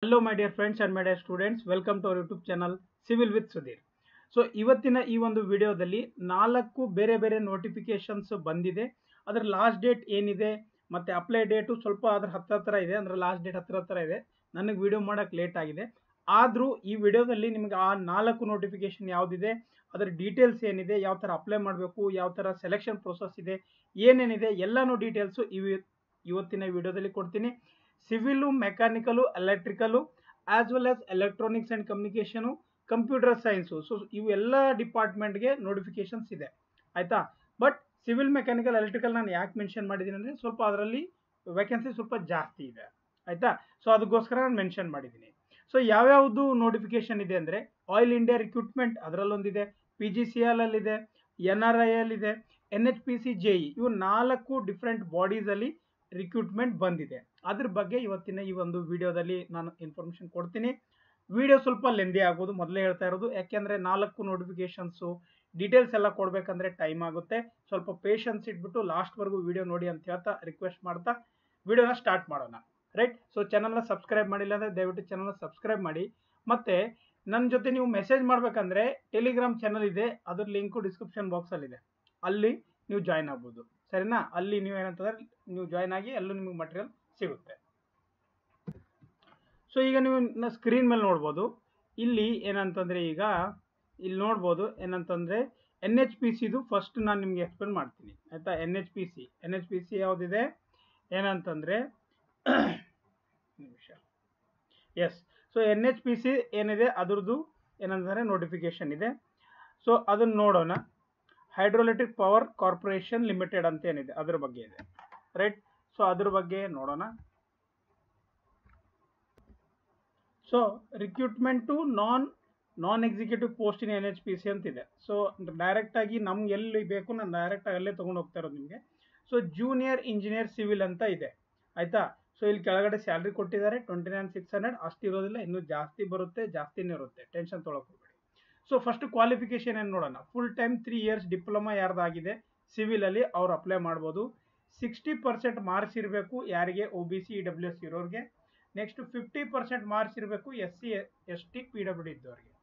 Hello my dear friends and my dear students, welcome to our YouTube channel Civil with Sudhir. So ಇವತ್ತಿನ ಈ ಒಂದು ವಿಡಿಯೋದಲ್ಲಿ 4 ಬೇರೆ ಬೇರೆ ನೋಟಿಫಿಕೇಶನ್ಸ್ ಬಂದಿದೆ. ಅದರ ಲಾಸ್ಟ್ ಡೇಟ್ ಏನಿದೆ ಮತ್ತೆ ಅಪ್ಲೈ ಡೇಟು ಸ್ವಲ್ಪ ಅದರ ಹತ್ರ ಇದೆ, ಅಂದ್ರೆ ಲಾಸ್ಟ್ ಡೇಟ್ ಹತ್ರ ಇದೆ. ನನಗೆ ವಿಡಿಯೋ ಮಾಡಕ್ಕೆ ಲೇಟ್ ಆಗಿದೆ. ಆದರೂ ಈ ವಿಡಿಯೋದಲ್ಲಿ ನಿಮಗೆ ಆ 4 ನೋಟಿಫಿಕೇಶನ್ ಯಾವುದಿದೆ, ಅದರ ಡೀಟೇಲ್ಸ್ ಏನಿದೆ, ಯಾವ ಥರ ಅಪ್ಲೈ ಮಾಡಬೇಕು, ಯಾವ ಥರ ಸೆಲೆಕ್ಷನ್ ಪ್ರೊಸೆಸ್ ಇದೆ, ಏನೇನಿದೆ ಎಲ್ಲನೂ ಡೀಟೇಲ್ಸು ಇವತ್ತಿನ ವಿಡಿಯೋದಲ್ಲಿ ಕೊಡ್ತೀನಿ. Civil, mechanical, electrical as well as electronics and communication, computer science. So ಇವೆಲ್ಲ ಡಿಪಾರ್ಟ್ಮೆಂಟ್ಗೆ ನೋಟಿಫಿಕೇಶನ್ಸ್ ಇದೆ, ಆಯಿತಾ. ಬಟ್ ಸಿವಿಲ್, ಮೆಕ್ಯಾನಿಕಲ್, ಎಲೆಕ್ಟ್ರಿಕಲ್ ನಾನು ಯಾಕೆ ಮೆನ್ಷನ್ ಮಾಡಿದ್ದೀನಿ ಅಂದರೆ ಸ್ವಲ್ಪ ಅದರಲ್ಲಿ ವೇಕೆನ್ಸಿ ಸ್ವಲ್ಪ ಜಾಸ್ತಿ ಇದೆ, ಆಯಿತಾ. ಸೊ ಅದಕ್ಕೋಸ್ಕರ ನಾನು ಮೆನ್ಷನ್ ಮಾಡಿದ್ದೀನಿ. ಸೊ ಯಾವ್ಯಾವುದು ನೋಟಿಫಿಕೇಶನ್ ಇದೆ ಅಂದರೆ ಆಯಿಲ್ ಇಂಡಿಯಾ ರಿಕ್ರೂಟ್ಮೆಂಟ್ ಅದರಲ್ಲೊಂದಿದೆ, PGCL ಅಲ್ಲಿದೆ, NRI ಅಲ್ಲಿದೆ, NHPC JE. ಇವು 4 ಡಿಫ್ರೆಂಟ್ ಬಾಡೀಸಲ್ಲಿ ರಿಕ್ರೂಟ್ಮೆಂಟ್ ಬಂದಿದೆ. ಅದ್ರ ಬಗ್ಗೆ ಇವತ್ತಿನ ಈ ಒಂದು ವಿಡಿಯೋದಲ್ಲಿ ನಾನು ಇನ್ಫಾರ್ಮೇಷನ್ ಕೊಡ್ತೀನಿ. ವಿಡಿಯೋ ಸ್ವಲ್ಪ ಲೆಂದಿ ಆಗ್ಬೋದು, ಮೊದಲೇ ಹೇಳ್ತಾ ಇರೋದು, ಯಾಕೆಂದರೆ 4 ನೋಟಿಫಿಕೇಶನ್ಸು ಡೀಟೇಲ್ಸ್ ಎಲ್ಲ ಕೊಡಬೇಕಂದ್ರೆ ಟೈಮ್ ಆಗುತ್ತೆ. ಸ್ವಲ್ಪ ಪೇಷನ್ಸ್ ಇಟ್ಬಿಟ್ಟು ಲಾಸ್ಟ್ವರೆಗೂ ವಿಡಿಯೋ ನೋಡಿ ಅಂತ ಹೇಳ್ತಾ ರಿಕ್ವೆಸ್ಟ್ ಮಾಡ್ತಾ ವಿಡಿಯೋನ ಸ್ಟಾರ್ಟ್ ಮಾಡೋಣ, ರೈಟ್. ಸೊ ಚಾನಲ್ನ ಸಬ್ಸ್ಕ್ರೈಬ್ ಮಾಡಿಲ್ಲ ಅಂದರೆ ದಯವಿಟ್ಟು ಚಾನಲ್ನ ಸಬ್ಸ್ಕ್ರೈಬ್ ಮಾಡಿ. ಮತ್ತು ನನ್ನ ಜೊತೆ ನೀವು ಮೆಸೇಜ್ ಮಾಡಬೇಕಂದ್ರೆ ಟೆಲಿಗ್ರಾಮ್ ಚಾನಲ್ ಇದೆ, ಅದ್ರ ಲಿಂಕು ಡಿಸ್ಕ್ರಿಪ್ಷನ್ ಬಾಕ್ಸಲ್ಲಿದೆ, ಅಲ್ಲಿ ನೀವು ಜಾಯ್ನ್ ಆಗ್ಬೋದು, ಸರಿನಾ. ಅಲ್ಲಿ ನೀವು ಏನಂತಂದ್ರೆ ನೀವು ಜಾಯ್ನ್ ಆಗಿ ಅಲ್ಲೂ ನಿಮಗೆ ಮಟೀರಿಯಲ್ ಸಿಗುತ್ತೆ. ಸೊ ಈಗ ನೀವು ಸ್ಕ್ರೀನ್ ಮೇಲೆ ನೋಡ್ಬೋದು, ಇಲ್ಲಿ ಏನಂತಂದರೆ ಈಗ ಇಲ್ಲಿ ನೋಡ್ಬೋದು ಏನಂತಂದರೆ NHPCದು ಫಸ್ಟ್ ನಾನು ನಿಮಗೆ ಎಕ್ಸ್ಪ್ಲೇನ್ ಮಾಡ್ತೀನಿ, ಆಯಿತಾ. NHPC ಯಾವುದಿದೆ ಏನಂತಂದರೆ ನಿಮಿಷ, ಎಸ್. ಸೊ NHPC ಏನಿದೆ ಅದ್ರದ್ದು ಏನಂತಂದರೆ ನೋಟಿಫಿಕೇಶನ್ ಇದೆ. ಸೊ ಅದನ್ನು ನೋಡೋಣ. ಹೈಡ್ರೋಎಲೆಕ್ಟ್ರಿಕ್ ಪವರ್ ಕಾರ್ಪೊರೇಷನ್ ಲಿಮಿಟೆಡ್ ಅಂತ ಏನಿದೆ ಅದ್ರ ಬಗ್ಗೆ ಇದೆ, ರೈಟ್. ಸೊ ಅದ್ರ ಬಗ್ಗೆ ನೋಡೋಣ. So recruitment to non executive post in NHPC ಅಂತಿದೆ. ಸೊ ಡೈರೆಕ್ಟಾಗಿ ನಮ್ಗೆ ಎಲ್ಲಿ ಬೇಕು ನಾನು ಡೈರೆಕ್ಟಾಗಿ ಅಲ್ಲೇ ತೊಗೊಂಡು ಹೋಗ್ತಾ ಇರೋದು ನಿಮಗೆ. ಸೊ ಜೂನಿಯರ್ ಇಂಜಿನಿಯರ್ ಸಿವಿಲ್ ಅಂತ ಇದೆ, ಆಯಿತಾ. ಸೊ ಇಲ್ಲಿ ಕೆಳಗಡೆ ಸ್ಯಾಲ್ರಿ ಕೊಟ್ಟಿದ್ದಾರೆ 29,600. ಅಷ್ಟು ಇರೋದಿಲ್ಲ, ಇನ್ನೂ ಜಾಸ್ತಿ ಬರುತ್ತೆ, ಜಾಸ್ತಿನೇ ಇರುತ್ತೆ, ಟೆನ್ಷನ್ ತೊಗೊಳಕ್ಕೆ ಹೋಗಬೇಡಿ. ಸೊ ಫಸ್ಟ್ ಕ್ವಾಲಿಫಿಕೇಶನ್ ಏನು ನೋಡೋಣ. ಫುಲ್ ಟೈಮ್ 3 ಇಯರ್ಸ್ ಡಿಪ್ಲೊಮಾ ಯಾರ್ದಾಗಿದೆ ಸಿವಿಲಲ್ಲಿ ಅವ್ರು ಅಪ್ಲೈ ಮಾಡ್ಬೋದು. 60% ಮಾರ್ಕ್ಸ್ ಇರಬೇಕು ಯಾರಿಗೆ, OBC EWS ಇರೋರಿಗೆ. ನೆಕ್ಸ್ಟ್ 50% ಮಾರ್ಕ್ಸ್ ಇರಬೇಕು SC ST PWD ಇದ್ದವ್ರಿಗೆ.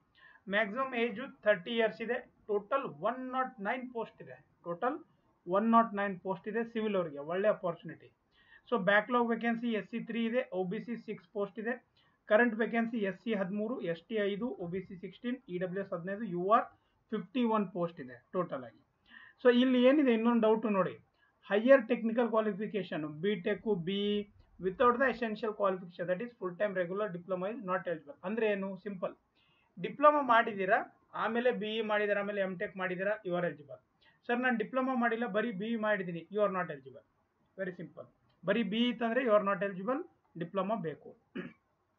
ಮ್ಯಾಕ್ಸಿಮಮ್ ಏಜು 30 ಇಯರ್ಸ್ ಇದೆ. ಟೋಟಲ್ 109 ಪೋಸ್ಟ್ ಇದೆ, 109 ಪೋಸ್ಟ್ ಇದೆ ಸಿವಿಲ್ ಅವರಿಗೆ, ಒಳ್ಳೆ opportunity. So backlog vacancy SC 3 ಇದೆ, OBC 6 ಪೋಸ್ಟ್ ಇದೆ. Current vacancy SC 13, ST 5, OBC 16, EWS 15, UR 51 post ಇದೆ ಟೋಟಲ್ ಆಗಿ. ಸೊ ಇಲ್ಲಿ ಏನಿದೆ ಇನ್ನೊಂದು ಡೌಟು ನೋಡಿ, higher technical qualification BTech BE without the essential qualification, that is full time regular diploma is not eligible. ಅಂದರೆ ಏನು, simple. Diploma ಮಾಡಿದ್ದೀರಾ, ಆಮೇಲೆ BE ಮಾಡಿದ್ದೀರಾ, ಆಮೇಲೆ MTech ಮಾಡಿದ್ದೀರಾ, ಯು ಆರ್ ಎಲಿಜಿಬಲ್. ಸರ್ ನಾನು ಡಿಪ್ಲೊಮಾ ಮಾಡಿಲ್ಲ, ಬರೀ BE ಮಾಡಿದ್ದೀನಿ, you are not eligible. Very simple. ಬರೀ BE ಇತ್ತಂದರೆ you are not eligible, diploma ಬೇಕು.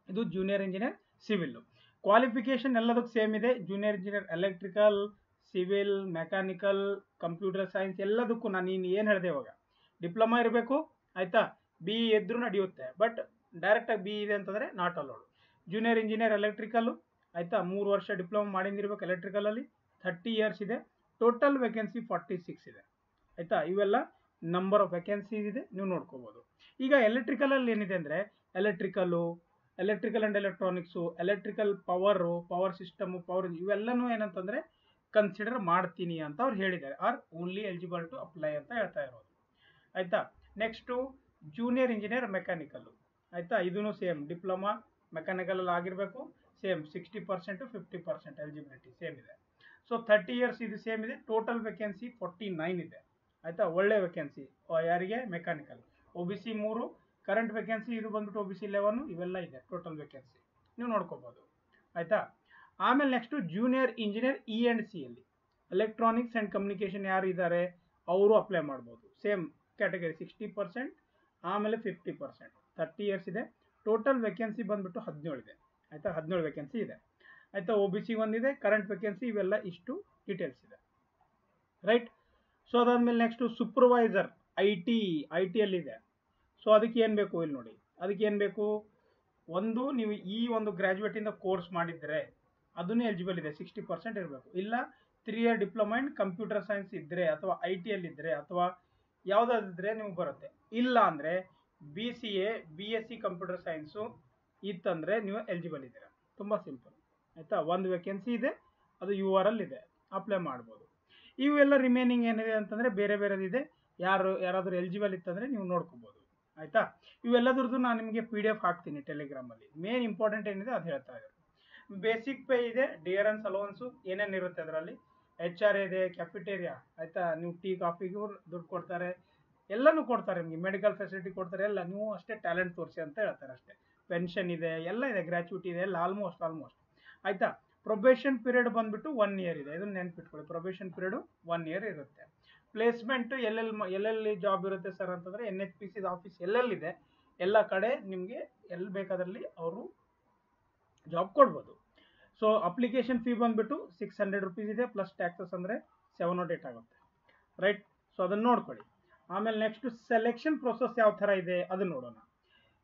ಇದು ಜೂನಿಯರ್ ಇಂಜಿನಿಯರ್ ಸಿವಿಲ್ಲು. ಕ್ವಾಲಿಫಿಕೇಶನ್ ಎಲ್ಲದಕ್ಕೂ ಸೇಮ್ ಇದೆ. Junior engineer electrical, civil, mechanical, computer science ಎಲ್ಲದಕ್ಕೂ ನಾನು ಏನು ಹೇಳಿದೆ ಇವಾಗ, ಡಿಪ್ಲೊಮಾ ಇರಬೇಕು, ಆಯಿತಾ. BE ಎದ್ರೂ ನಡೆಯುತ್ತೆ, ಬಟ್ ಡೈರೆಕ್ಟಾಗಿ BE ಇದೆ ಅಂತಂದರೆ not allowed. Junior engineer electrical, ಆಯಿತಾ, 3 ವರ್ಷ ಡಿಪ್ಲೊಮಾ ಮಾಡಿದಿರ್ಬೇಕು ಎಲೆಕ್ಟ್ರಿಕಲಲ್ಲಿ. 30 ಇಯರ್ಸ್ ಇದೆ. ಟೋಟಲ್ ವೇಕೆನ್ಸಿ 46 ಇದೆ, ಆಯಿತಾ. ಇವೆಲ್ಲ ನಂಬರ್ ಆಫ್ ವೇಕೆನ್ಸೀಸ್ ಇದೆ, ನೀವು ನೋಡ್ಕೋಬೋದು. ಈಗ ಎಲೆಕ್ಟ್ರಿಕಲಲ್ಲಿ ಏನಿದೆ ಅಂದರೆ electrical and electronics, electrical power system, ಇವೆಲ್ಲನೂ ಏನಂತಂದರೆ ಕನ್ಸಿಡರ್ ಮಾಡ್ತೀನಿ ಅಂತ ಅವ್ರು ಹೇಳಿದ್ದಾರೆ, are only eligible to apply ಅಂತ ಹೇಳ್ತಾ ಇರೋದು, ಆಯಿತಾ. ನೆಕ್ಸ್ಟು ಜೂನಿಯರ್ ಇಂಜಿನಿಯರ್ ಮೆಕ್ಯಾನಿಕಲ್ಲು, ಆಯಿತಾ. ಇದೂ ಸೇಮ್, ಡಿಪ್ಲೊಮಾ ಮೆಕ್ಯಾನಿಕಲಲ್ಲಿ ಆಗಿರಬೇಕು, ಸೇಮ್ 60% 50% ಎಲಿಜಿಬಿಲಿಟಿ ಸೇಮ್ ಇದೆ. ಸೊ 30 ಇಯರ್ಸ್ ಇದು ಸೇಮ್ ಇದೆ. ಟೋಟಲ್ ವೇಕೆನ್ಸಿ 49 ಇದೆ, ಆಯಿತಾ. ಒಳ್ಳೆ ವೇಕೆನ್ಸಿ ಯಾರಿಗೆ, ಮೆಕ್ಯಾನಿಕಲ್. OBC 3, ಕರೆಂಟ್ ವೇಕೆನ್ಸಿ ಇದು ಬಂದ್ಬಿಟ್ಟು OBC 11, ಇವೆಲ್ಲ ಇದೆ ಟೋಟಲ್ ವೇಕೆನ್ಸಿ, ನೀವು ನೋಡ್ಕೋಬೋದು, ಆಯಿತಾ. ಆಮೇಲೆ ನೆಕ್ಸ್ಟು ಜೂನಿಯರ್ ಇಂಜಿನಿಯರ್ E&C ಅಲ್ಲಿ ಎಲೆಕ್ಟ್ರಾನಿಕ್ಸ್ ಆ್ಯಂಡ್ ಕಮ್ಯುನಿಕೇಷನ್ ಯಾರು ಇದ್ದಾರೆ ಅವರು ಅಪ್ಲೈ ಮಾಡ್ಬೋದು. ಸೇಮ್ ಕ್ಯಾಟಗರಿ 60%, ಆಮೇಲೆ 50%, 30 ಇಯರ್ಸ್ ಇದೆ. ಟೋಟಲ್ ವೇಕೆನ್ಸಿ ಬಂದ್ಬಿಟ್ಟು 17 ಇದೆ, ಆಯಿತಾ. 17 ವೇಕೆನ್ಸಿ ಇದೆ, ಆಯಿತಾ. OBC 1 ಇದೆ, ಕರೆಂಟ್ ವೇಕೆನ್ಸಿ ಇವೆಲ್ಲ ಇಷ್ಟು ಡೀಟೇಲ್ಸ್ ಇದೆ, ರೈಟ್. ಸೊ ಅದಾದಮೇಲೆ ನೆಕ್ಸ್ಟು ಸೂಪರ್ವೈಸರ್ IT ಅಲ್ಲಿದೆ. ಸೊ ಅದಕ್ಕೆ ಏನು ಬೇಕು ಇಲ್ಲಿ ನೋಡಿ, ಅದಕ್ಕೆ ಏನು ಬೇಕು, ಒಂದು ನೀವು ಈ ಒಂದು ಗ್ರ್ಯಾಜುಯೇಟಿಂದ ಕೋರ್ಸ್ ಮಾಡಿದರೆ ಅದನ್ನೇ ಎಲಿಜಿಬಲ್ ಇದೆ, 60% ಇರಬೇಕು. ಇಲ್ಲ 3 year diploma in computer science ಇದ್ದರೆ ಅಥವಾ IT ಅಲ್ಲಿದ್ದರೆ ಅಥವಾ ಯಾವುದಾದಿದ್ರೆ ನಿಮ್ಗೆ ಬರುತ್ತೆ. ಇಲ್ಲ ಅಂದರೆ BCA BSc ಕಂಪ್ಯೂಟರ್ ಸೈನ್ಸು ಇತ್ತಂದರೆ ನೀವು ಎಲಿಜಿಬಲ್ ಇದ್ದೀರಾ. ತುಂಬ ಸಿಂಪಲ್ ಆಯಿತಾ. ಒಂದು ವೇಕೆನ್ಸಿ ಇದೆ, ಅದು URL ಇದೆ, ಅಪ್ಲೈ ಮಾಡ್ಬೋದು. ಇವೆಲ್ಲ ರಿಮೈನಿಂಗ್ ಏನಿದೆ ಅಂತಂದರೆ ಬೇರೆ ಬೇರೆದಿದೆ, ಯಾರಾದರೂ ಎಲಿಜಿಬಲ್ ಇತ್ತಂದರೆ ನೀವು ನೋಡ್ಕೋಬೋದು ಆಯಿತಾ. ಇವೆಲ್ಲದ್ರದ್ದು ನಾನು ನಿಮಗೆ PDF ಹಾಕ್ತೀನಿ ಟೆಲಿಗ್ರಾಮಲ್ಲಿ. ಮೇನ್ ಇಂಪಾರ್ಟೆಂಟ್ ಏನಿದೆ ಅದು ಹೇಳ್ತಾ ಇದ್ದಾರೆ. ಬೇಸಿಕ್ ಪೇ ಇದೆ, ಡಿಯರೆನ್ಸ್ ಅಲೋನ್ಸು ಏನೇನು ಇರುತ್ತೆ ಅದರಲ್ಲಿ, HR ಇದೆ, ಕ್ಯಾಫಿಟೇರಿಯಾ ಆಯಿತಾ, ನೀವು ಟೀ ಕಾಫಿಗೂ ದುಡ್ಡು ಕೊಡ್ತಾರೆ, ಎಲ್ಲನೂ ಕೊಡ್ತಾರೆ ನಿಮಗೆ, ಮೆಡಿಕಲ್ ಫೆಸಿಲಿಟಿ ಕೊಡ್ತಾರೆ, ಎಲ್ಲ ನೀವು ಅಷ್ಟೇ ಟ್ಯಾಲೆಂಟ್ ತೋರಿಸಿ ಅಂತ ಹೇಳ್ತಾರೆ ಅಷ್ಟೇ. ಪೆನ್ಷನ್ ಇದೆ, ಎಲ್ಲ ಇದೆ, ಗ್ರ್ಯಾಚ್ಯುಟಿ ಇದೆ, ಎಲ್ಲ ಆಲ್ಮೋಸ್ಟ್ ಆಯಿತಾ. ಪ್ರೊಬೇಷನ್ ಪೀರಿಯಡ್ ಬಂದುಬಿಟ್ಟು 1 ಇಯರ್ ಇದೆ, ಇದನ್ನು ನೆನ್ಪಿಟ್ಕೊಳ್ಳಿ. ಪ್ರೊಬೇಷನ್ ಪೀರಿಯಡು 1 ಇಯರ್ ಇರುತ್ತೆ. ಪ್ಲೇಸ್ಮೆಂಟು ಎಲ್ಲೆಲ್ಲಿ ಜಾಬ್ ಇರುತ್ತೆ ಸರ್ ಅಂತಂದರೆ NHPC ಆಫೀಸ್ ಎಲ್ಲೆಲ್ಲಿದೆ ಎಲ್ಲ ಕಡೆ ನಿಮಗೆ ಎಲ್ಲಿ ಬೇಕಾದಲ್ಲಿ ಅವರು ಜಾಬ್ ಕೊಡ್ಬೋದು. ಸೊ ಅಪ್ಲಿಕೇಶನ್ ಫೀ ಬಂದುಬಿಟ್ಟು 600 ರುಪೀಸ್ ಇದೆ, ಪ್ಲಸ್ ಟ್ಯಾಕ್ಸಸ್ ಅಂದರೆ 708 ಆಗುತ್ತೆ, ರೈಟ್. ಸೊ ಅದನ್ನು ನೋಡ್ಕೊಳ್ಳಿ. ಆಮೇಲೆ ನೆಕ್ಸ್ಟು ಸೆಲೆಕ್ಷನ್ ಪ್ರೊಸೆಸ್ ಯಾವ ಥರ ಇದೆ ಅದನ್ನು ನೋಡೋಣ.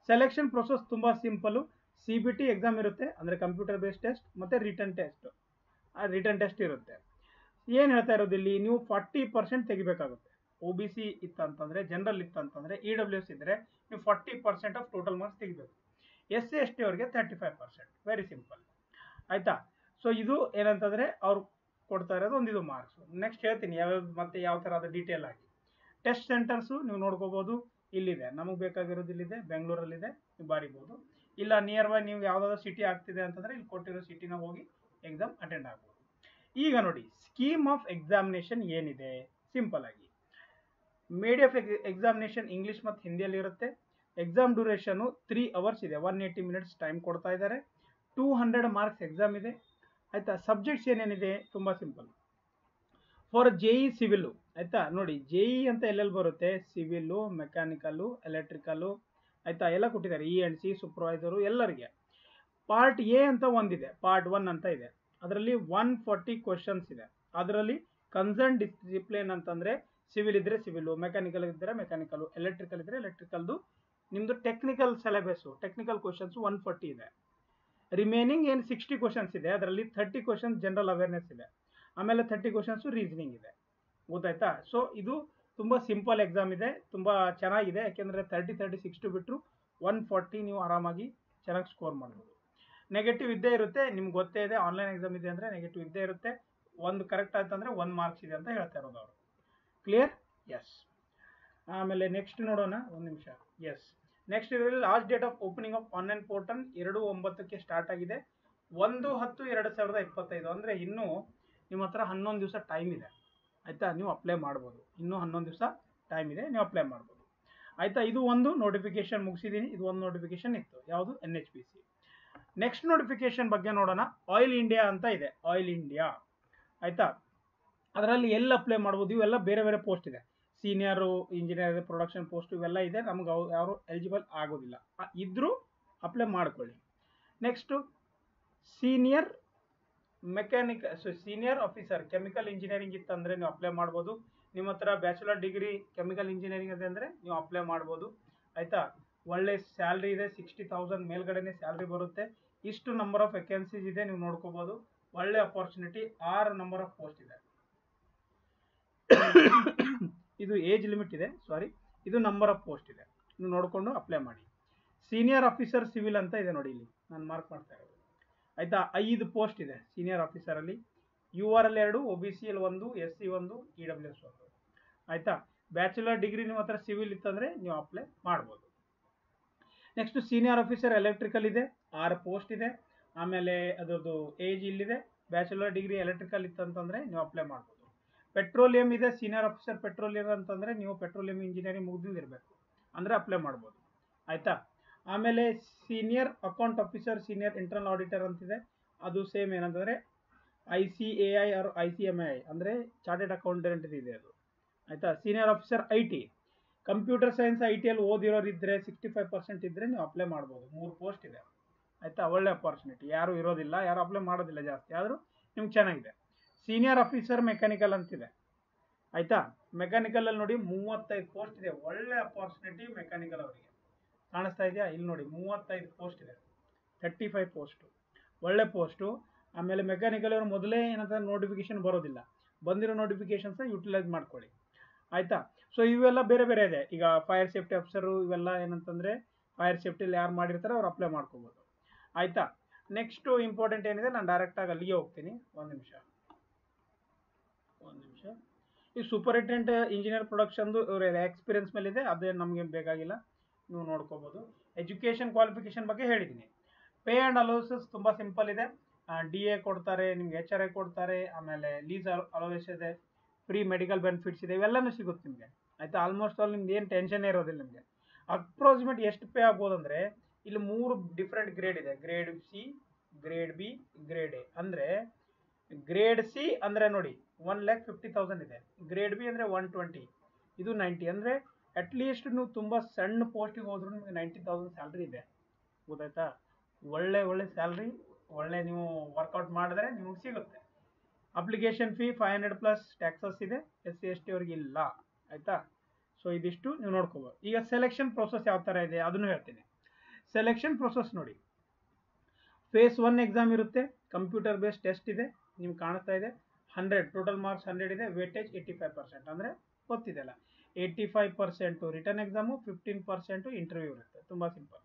ಸೆಲೆಕ್ಷನ್ ಪ್ರೊಸೆಸ್ ತುಂಬ ಸಿಂಪಲ್ಲು. CBT ಎಕ್ಸಾಮ್ ಇರುತ್ತೆ, ಅಂದರೆ ಕಂಪ್ಯೂಟರ್ ಬೇಸ್ಡ್ ಟೆಸ್ಟ್, ಮತ್ತು ರಿಟರ್ನ್ ಟೆಸ್ಟ್ ಇರುತ್ತೆ. ಏನು ಹೇಳ್ತಾ ಇರೋದು ಇಲ್ಲಿ, ನೀವು 40% ತೆಗಿಬೇಕಾಗುತ್ತೆ. OBC ಇತ್ತಂತಂದರೆ, ಜನರಲ್ ಇತ್ತಂತಂದರೆ, EWS ಇದ್ದರೆ ನೀವು 40% ಆಫ್ ಟೋಟಲ್ ಮಾರ್ಕ್ಸ್ ತೆಗಿಬೇಕು. SC ST ಅವ್ರಿಗೆ 35%. ವೆರಿ ಸಿಂಪಲ್ ಆಯಿತಾ. ಸೊ ಇದು ಏನಂತಂದರೆ ಅವ್ರು ಕೊಡ್ತಾ ಇರೋದು ಒಂದಿದು ಮಾರ್ಕ್ಸು. ನೆಕ್ಸ್ಟ್ ಹೇಳ್ತೀನಿ ಯಾವ್ಯಾವ ಮತ್ತು ಯಾವ ಥರ ಅದು ಡೀಟೇಲ್ ಆಗಿ. ಟೆಸ್ಟ್ ಸೆಂಟರ್ಸು ನೀವು ನೋಡ್ಕೋಬೋದು, ಇಲ್ಲಿದೆ, ನಮಗೆ ಬೇಕಾಗಿರೋದು ಇಲ್ಲಿದೆ, ಬೆಂಗಳೂರಲ್ಲಿದೆ, ನೀವು ಬಾರಿಬೋದು. ಇಲ್ಲ ನಿಯರ್ ಬೈ ನೀವು ಯಾವುದಾದ್ರು ಸಿಟಿ ಆಗ್ತಿದೆ ಅಂತಂದರೆ ಇಲ್ಲಿ ಕೊಟ್ಟಿರೋ ಸಿಟಿನ ಹೋಗಿ ಎಕ್ಸಾಮ್ ಅಟೆಂಡ್ ಆಗ್ಬೋದು. ಈಗ ನೋಡಿ, ಸ್ಕೀಮ್ ಆಫ್ ಎಕ್ಸಾಮಿನೇಷನ್ ಏನಿದೆ ಸಿಂಪಲ್ ಆಗಿ. ಮೀಡಿಯಾ ಆಫ್ ಎಕ್ಸಾಮಿನೇಷನ್ ಇಂಗ್ಲೀಷ್ ಮತ್ತು ಹಿಂದಿಯಲ್ಲಿ ಇರುತ್ತೆ. ಎಕ್ಸಾಮ್ ಡ್ಯೂರೇಷನು 3 ಅವರ್ಸ್ ಇದೆ, 180 ಮಿನಿಟ್ಸ್ ಟೈಮ್ ಕೊಡ್ತಾ ಇದ್ದಾರೆ. 200 ಮಾರ್ಕ್ಸ್ ಎಕ್ಸಾಮ್ ಇದೆ ಆಯಿತಾ. ಸಬ್ಜೆಕ್ಟ್ಸ್ ಏನೇನಿದೆ ತುಂಬ ಸಿಂಪಲ್. ಫಾರ್ JE ಸಿವಿಲ್ಲು ಆಯಿತಾ. ನೋಡಿ JE ಅಂತ ಎಲ್ಲೆಲ್ಲಿ ಬರುತ್ತೆ, ಸಿವಿಲ್ಲು, ಮೆಕ್ಯಾನಿಕಲ್ಲು, ಎಲೆಕ್ಟ್ರಿಕಲ್ಲು ಆಯಿತಾ, ಎಲ್ಲ ಕೊಟ್ಟಿದ್ದಾರೆ. ENC ಸೂಪರ್ವೈಸರು ಎಲ್ಲರಿಗೆ. ಪಾರ್ಟ್ A ಅಂತ ಒಂದಿದೆ, ಪಾರ್ಟ್ 1 ಅಂತ ಇದೆ. ಅದರಲ್ಲಿ 140 ಕ್ವಶನ್ಸ್ ಇದೆ. ಅದರಲ್ಲಿ ಕನ್ಸರ್ನ್ ಡಿಸಿಪ್ಲಿನ್ ಅಂತಂದರೆ ಸಿವಿಲ್ ಇದ್ದರೆ ಸಿವಿಲ್ಲು, ಮೆಕ್ಯಾನಿಕಲ್ ಇದ್ದರೆ ಮೆಕ್ಯಾನಿಕಲ್ಲು, ಎಲೆಕ್ಟ್ರಿಕಲ್ ಇದ್ದರೆ ಎಲೆಕ್ಟ್ರಿಕಲ್ದು. ನಿಮ್ಮದು ಟೆಕ್ನಿಕಲ್ ಸಿಲೆಬಸ್ಸು, ಟೆಕ್ನಿಕಲ್ ಕ್ವಶನ್ಸು 140 ಇದೆ. ರಿಮೈನಿಂಗ್ ಏನು 60 ಕ್ವಶನ್ಸ್ ಇದೆ, ಅದರಲ್ಲಿ 30 ಕ್ವಶನ್ಸ್ ಜನರಲ್ ಅವೇರ್ನೆಸ್ ಇದೆ, ಆಮೇಲೆ 30 ಕ್ವಶನ್ಸು ರೀಸನಿಂಗ್ ಇದೆ, ಗೊತ್ತಾಯ್ತಾ. ಸೊ ಇದು ತುಂಬ ಸಿಂಪಲ್ ಎಕ್ಸಾಮ್ ಇದೆ, ತುಂಬ ಚೆನ್ನಾಗಿದೆ. ಯಾಕೆಂದರೆ 30 60 ಬಿಟ್ಟರು 140 ನೀವು ಆರಾಮಾಗಿ ಚೆನ್ನಾಗಿ ಸ್ಕೋರ್ ಮಾಡ್ಬೋದು. ನೆಗೆಟಿವ್ ಇದ್ದೇ ಇರುತ್ತೆ, ನಿಮ್ಗೆ ಗೊತ್ತೇ ಇದೆ, ಆನ್ಲೈನ್ ಎಕ್ಸಾಮ್ ಇದೆ ಅಂದರೆ ನೆಗೆಟಿವ್ ಇದ್ದೇ ಇರುತ್ತೆ. ಒಂದು ಕರೆಕ್ಟ್ ಆಯ್ತಂದರೆ 1 ಮಾರ್ಕ್ಸ್ ಇದೆ ಅಂತ ಹೇಳ್ತಾ ಇರೋದು ಅವರು. ಕ್ಲಿಯರ್? ಎಸ್. ಆಮೇಲೆ ನೆಕ್ಸ್ಟ್ ನೋಡೋಣ, ಒಂದು ನಿಮಿಷ. ಎಸ್, ನೆಕ್ಸ್ಟ್ ಇದರಲ್ಲಿ last date of opening of online portal 2/9ಕ್ಕೆ ಸ್ಟಾರ್ಟ್ ಆಗಿದೆ. 1/10/2025 ಅಂದರೆ ಇನ್ನೂ ನಿಮ್ಮ ಹತ್ರ 11 ದಿವಸ ಟೈಮ್ ಇದೆ ಆಯಿತಾ. ನೀವು ಅಪ್ಲೈ ಮಾಡ್ಬೋದು, ಇನ್ನೂ 11 ದಿವಸ ಟೈಮ್ ಇದೆ, ನೀವು ಅಪ್ಲೈ ಮಾಡ್ಬೋದು ಆಯಿತಾ. ಇದು ಒಂದು ನೋಟಿಫಿಕೇಶನ್ ಮುಗಿಸಿದ್ದೀನಿ, ಇದು ಒಂದು ನೋಟಿಫಿಕೇಶನ್ ಇತ್ತು, ಯಾವುದು NHPC. ನೆಕ್ಸ್ಟ್ ನೋಟಿಫಿಕೇಶನ್ ಬಗ್ಗೆ ನೋಡೋಣ. ಆಯಿಲ್ ಇಂಡಿಯಾ ಅಂತ ಇದೆ, ಆಯಿಲ್ ಇಂಡಿಯಾ ಆಯಿತಾ. ಅದರಲ್ಲಿ ಎಲ್ಲಿ ಅಪ್ಲೈ ಮಾಡ್ಬೋದು, ಇವೆಲ್ಲ ಬೇರೆ ಬೇರೆ ಪೋಸ್ಟ್ ಇದೆ. ಸೀನಿಯರು ಇಂಜಿನಿಯರ್ ಪ್ರೊಡಕ್ಷನ್ ಪೋಸ್ಟ್ ಇವೆಲ್ಲ ಇದೆ. ನಮ್ಗೆ ಯಾರು ಎಲಿಜಿಬಲ್ ಆಗೋದಿಲ್ಲ, ಇದ್ದರೂ ಅಪ್ಲೈ ಮಾಡ್ಕೊಳ್ಳಿ. Next senior senior officer chemical engineering ಇತ್ತಂದರೆ ನೀವು ಅಪ್ಲೈ ಮಾಡ್ಬೋದು. ನಿಮ್ಮ ಹತ್ರ ಬ್ಯಾಚುಲರ್ ಡಿಗ್ರಿ ಕೆಮಿಕಲ್ ಇಂಜಿನಿಯರಿಂಗ್ ಇದೆ ಅಂದರೆ ನೀವು ಅಪ್ಲೈ ಮಾಡ್ಬೋದು ಆಯಿತಾ. ಒಳ್ಳೆ ಸ್ಯಾಲ್ರಿ ಇದೆ, 60,000 ಮೇಲ್ಗಡೆನೇ ಸ್ಯಾಲ್ರಿ ಬರುತ್ತೆ. ಇಷ್ಟು ನಂಬರ್ ಆಫ್ ವೇಕೆನ್ಸೀಸ್ ಇದೆ, ನೀವು ನೋಡ್ಕೋಬೋದು. ಒಳ್ಳೆ ಅಪಾರ್ಚುನಿಟಿ. 6 ನಂಬರ್ ಆಫ್ ಪೋಸ್ಟ್ ಇದೆ. ಇದು ಏಜ್ ಲಿಮಿಟ್ ಇದೆ, ಸಾರಿ, ಇದು ನಂಬರ್ ಆಫ್ ಪೋಸ್ಟ್ ಇದೆ, ನೀವು ನೋಡಿಕೊಂಡು ಅಪ್ಲೈ ಮಾಡಿ. ಸೀನಿಯರ್ ಆಫೀಸರ್ ಸಿವಿಲ್ ಅಂತ ಇದೆ ನೋಡಿ, ಇಲ್ಲಿ ನಾನು ಮಾರ್ಕ್ ಮಾಡ್ತಾ ಇರೋದು ಆಯಿತಾ. 5 ಪೋಸ್ಟ್ ಇದೆ senior ಆಫೀಸರಲ್ಲಿ. URL 2, OBC 1, SC 1, EWS 1 ಆಯಿತಾ. ಬ್ಯಾಚುಲರ್ ಡಿಗ್ರಿ ನಿಮ್ಮ ಹತ್ರ ಸಿವಿಲ್ ಇತ್ತಂದರೆ ನೀವು ಅಪ್ಲೈ ಮಾಡ್ಬೋದು. ನೆಕ್ಸ್ಟ್ ಸೀನಿಯರ್ ಆಫೀಸರ್ ಎಲೆಕ್ಟ್ರಿಕಲ್ ಇದೆ, 6 ಪೋಸ್ಟ್ ಇದೆ. ಆಮೇಲೆ ಅದರದ್ದು ಏಜ್ ಇಲ್ಲಿದೆ. ಬ್ಯಾಚುಲರ್ ಡಿಗ್ರಿ ಎಲೆಕ್ಟ್ರಿಕಲ್ ಇತ್ತಂತಂದರೆ ನೀವು ಅಪ್ಲೈ ಮಾಡ್ಬೋದು. ಪೆಟ್ರೋಲಿಯಂ ಇದೆ, ಸೀನಿಯರ್ ಆಫೀಸರ್ ಪೆಟ್ರೋಲಿಯಂ ಅಂತಂದರೆ ನೀವು ಪೆಟ್ರೋಲಿಯಂ ಇಂಜಿನಿಯರಿಂಗ್ ಮುಗಿದಿರಬೇಕು ಅಂದರೆ ಅಪ್ಲೈ ಮಾಡ್ಬೋದು ಆಯಿತಾ. ಆಮೇಲೆ senior account officer, senior internal auditor ಅಂತಿದೆ, ಅದು ಸೇಮ್ ಏನಂತಂದರೆ ICAI ಆರ್ ICMI ಅಂದರೆ ಚಾರ್ಟೆಡ್ ಅಕೌಂಟೆಂಟ್ ಇದೆ ಅದು ಆಯಿತಾ. Senior officer IT, computer science ITಯಲ್ಲಿ ಓದಿರೋರು ಇದ್ದರೆ 65% ಇದ್ದರೆ ನೀವು ಅಪ್ಲೈ ಮಾಡ್ಬೋದು. 3 ಪೋಸ್ಟ್ ಇದೆ ಆಯಿತಾ. ಒಳ್ಳೆ ಅಪಾರ್ಚುನಿಟಿ, ಯಾರೂ ಇರೋದಿಲ್ಲ, ಯಾರು ಅಪ್ಲೈ ಮಾಡೋದಿಲ್ಲ ಜಾಸ್ತಿ, ಆದರೂ ನಿಮ್ಗೆ ಚೆನ್ನಾಗಿದೆ. ಸೀನಿಯರ್ ಆಫೀಸರ್ ಮೆಕ್ಯಾನಿಕಲ್ ಅಂತಿದೆ ಆಯಿತಾ. ಮೆಕ್ಯಾನಿಕಲಲ್ಲಿ ನೋಡಿ 35 ಪೋಸ್ಟ್ ಇದೆ, ಒಳ್ಳೆ ಅಪಾರ್ಚುನಿಟಿ ಮೆಕ್ಯಾನಿಕಲ್ ಅವರಿಗೆ. ಕಾಣಿಸ್ತಾ ಇದೆಯಾ ಇಲ್ಲಿ ನೋಡಿ, 35 ಪೋಸ್ಟ್ ಇದೆ, 35 ಪೋಸ್ಟು, ಒಳ್ಳೆ ಪೋಸ್ಟು. ಆಮೇಲೆ ಮೆಕ್ಯಾನಿಕಲ್ ಅವರು ಮೊದಲೇ ಏನಂತಂದ್ರೆ ನೋಟಿಫಿಕೇಶನ್ ಬರೋದಿಲ್ಲ, ಬಂದಿರೋ ನೋಟಿಫಿಕೇಶನ್ಸ್ ಯೂಟಿಲೈಸ್ ಮಾಡ್ಕೊಳ್ಳಿ ಆಯಿತಾ. ಸೊ ಇವೆಲ್ಲ ಬೇರೆ ಬೇರೆ ಇದೆ. ಈಗ ಫೈರ್ ಸೇಫ್ಟಿ ಆಫೀಸರು ಇವೆಲ್ಲ ಏನಂತಂದರೆ ಫೈರ್ ಸೇಫ್ಟಿಲಿ ಯಾರು ಮಾಡಿರ್ತಾರೆ ಅವ್ರು ಅಪ್ಲೈ ಮಾಡ್ಕೋಬೋದು ಆಯ್ತಾ. ನೆಕ್ಸ್ಟ್ ಇಂಪಾರ್ಟೆಂಟ್ ಏನಿದೆ, ನಾನು ಡೈರೆಕ್ಟಾಗಿ ಅಲ್ಲಿಗೆ ಹೋಗ್ತೀನಿ. ಒಂದು ನಿಮಿಷ. ಈ ಸೂಪರಿಂಟೆಂಡೆಂಟ್ ಇಂಜಿನಿಯರ್ ಪ್ರೊಡಕ್ಷನ್ದು ಎಕ್ಸ್ಪೀರಿಯನ್ಸ್ ಮೇಲೆ ಇದೆ, ಅದೇನು ನಮಗೆ ಬೇಕಾಗಿಲ್ಲ, ನೀವು ನೋಡ್ಕೋಬೋದು. ಎಜುಕೇಷನ್ ಕ್ವಾಲಿಫಿಕೇಶನ್ ಬಗ್ಗೆ ಹೇಳಿದ್ದೀನಿ. ಪೇ ಆ್ಯಂಡ್ ಅಲೋಸಸ್ ತುಂಬ ಸಿಂಪಲ್ ಇದೆ. DA ಕೊಡ್ತಾರೆ, ನಿಮ್ಗೆ HRA ಕೊಡ್ತಾರೆ, ಆಮೇಲೆ ಲೀಸ್ ಅಲೋವೆನ್ಸ್ ಇದೆ, ಫ್ರೀ ಮೆಡಿಕಲ್ ಬೆನಿಫಿಟ್ಸ್ ಇದೆ, ಇವೆಲ್ಲನೂ ಸಿಗುತ್ತೆ ನಿಮಗೆ. ಆಯಿತಾ. ಆಲ್ಮೋಸ್ಟ್ ಆಲ್ ನಿಮ್ದು ಏನು ಟೆನ್ಷನ್ ಇರೋದಿಲ್ಲ ನಿಮಗೆ. ಅಪ್ರಾಕ್ಸಿಮೇಟ್ ಎಷ್ಟು ಪೇ ಆಗ್ಬೋದು ಅಂದರೆ, ಇಲ್ಲಿ 3 ಡಿಫ್ರೆಂಟ್ ಗ್ರೇಡ್ ಇದೆ. Grade C, grade B, grade A. ಅಂದರೆ ಗ್ರೇಡ್ C ಅಂದರೆ ನೋಡಿ 1,50,000 ಇದೆ. ಗ್ರೇಡ್ B ಅಂದರೆ 120, ಇದು 90. ಅಂದರೆ ಅಟ್ಲೀಸ್ಟ್ ನೀವು ತುಂಬ ಸಣ್ಣ ಪೋಸ್ಟಿಗೆ ಹೋದ್ರೂ ನಿಮಗೆ 90,000 ಸ್ಯಾಲ್ರಿ ಇದೆ. ಗೊತ್ತಾಯ್ತಾ. ಒಳ್ಳೆ ಸ್ಯಾಲ್ರಿ, ಒಳ್ಳೆ ನೀವು ವರ್ಕೌಟ್ ಮಾಡಿದ್ರೆ ನಿಮಗೆ ಸಿಗುತ್ತೆ. ಅಪ್ಲಿಕೇಶನ್ ಫೀ 500 ಪ್ಲಸ್ ಟ್ಯಾಕ್ಸಸ್ ಇದೆ. SC ST ಅವ್ರಿಗೆ ಇಲ್ಲ. ಆಯಿತಾ. ಸೊ ಇದಿಷ್ಟು ನೀವು ನೋಡ್ಕೋಬೋದು. ಈಗ ಸೆಲೆಕ್ಷನ್ ಪ್ರೊಸೆಸ್ ಯಾವ ಥರ ಇದೆ ಅದನ್ನು ಹೇಳ್ತೀನಿ. ಸೆಲೆಕ್ಷನ್ ಪ್ರೊಸೆಸ್ ನೋಡಿ, ಫೇಸ್ 1 ಎಕ್ಸಾಮ್ ಇರುತ್ತೆ, ಕಂಪ್ಯೂಟರ್ ಬೇಸ್ಡ್ ಟೆಸ್ಟ್ ಇದೆ, ನಿಮ್ಗೆ ಕಾಣಿಸ್ತಾ ಇದೆ. 100 ಟೋಟಲ್ ಮಾರ್ಕ್ಸ್ 100 ಇದೆ, ವೇಟೇಜ್ 85%. ಅಂದರೆ ಗೊತ್ತಿದೆಲ್ಲ, 85% ರಿಟರ್ನ್ ಎಕ್ಸಾಮು, 15% ಇಂಟರ್ವ್ಯೂ ಇರುತ್ತೆ. ತುಂಬ ಸಿಂಪಲ್.